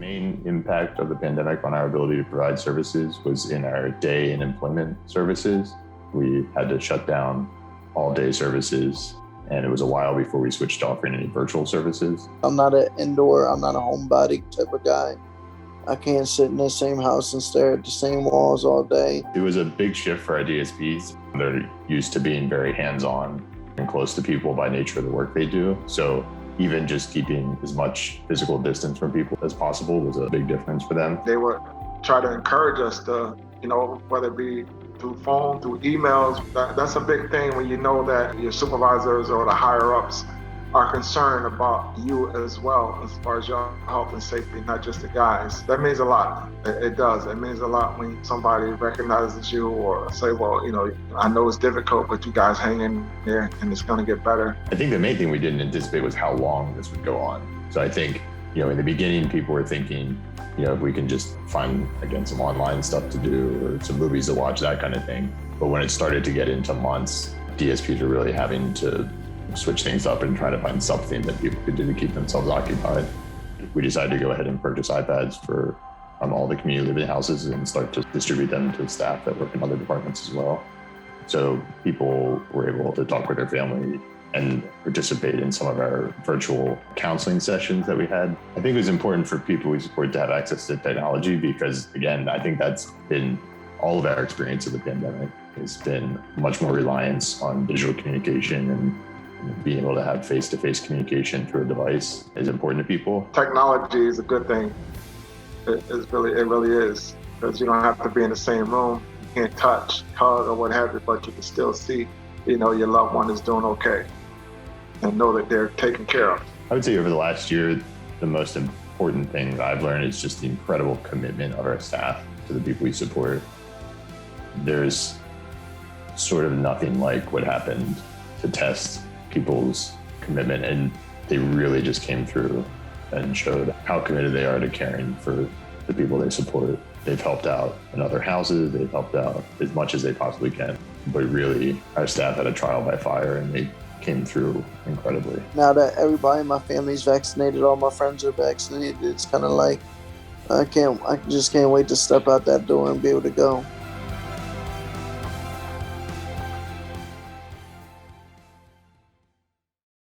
main impact of the pandemic on our ability to provide services was in our day and employment services. We had to shut down all day services, and it was a while before we switched to offering any virtual services. I'm not a homebody type of guy. I can't sit in the same house and stare at the same walls all day. It was a big shift for our DSPs. They're used to being very hands-on and close to people by nature of the work they do. So even just keeping as much physical distance from people as possible was a big difference for them. They would try to encourage us to, whether it be through phone, through emails. That's a big thing when you know that your supervisors or the higher ups are concerned about you as well, as far as your health and safety, not just the guys. That means a lot. It does. It means a lot when somebody recognizes you or say, well, I know it's difficult, but you guys hang in there and it's going to get better. I think the main thing we didn't anticipate was how long this would go on. So I think, in the beginning, people were thinking, if we can just find, again, some online stuff to do or some movies to watch, that kind of thing. But when it started to get into months, DSPs were really having to switch things up and try to find something that people could do to keep themselves occupied. We decided to go ahead and purchase iPads for all the community living houses and start to distribute them to staff that work in other departments as well. So people were able to talk with their family and participate in some of our virtual counseling sessions that we had. I think it was important for people we support to have access to technology because, again, I think that's been all of our experience of the pandemic. Has been much more reliance on digital communication, and being able to have face-to-face communication through a device is important to people. Technology is a good thing. It really is, because you don't have to be in the same room. You can't touch, hug, or what have you, but you can still see, your loved one is doing okay and know that they're taken care of. I would say over the last year, the most important thing that I've learned is just the incredible commitment of our staff to the people we support. There's sort of nothing like what happened to test people's commitment, and they really just came through and showed how committed they are to caring for the people they support. They've helped out in other houses, they've helped out as much as they possibly can, but really our staff had a trial by fire and they came through incredibly. Now that everybody in my family's vaccinated, all my friends are vaccinated, it's kind of like I just can't wait to step out that door and be able to go.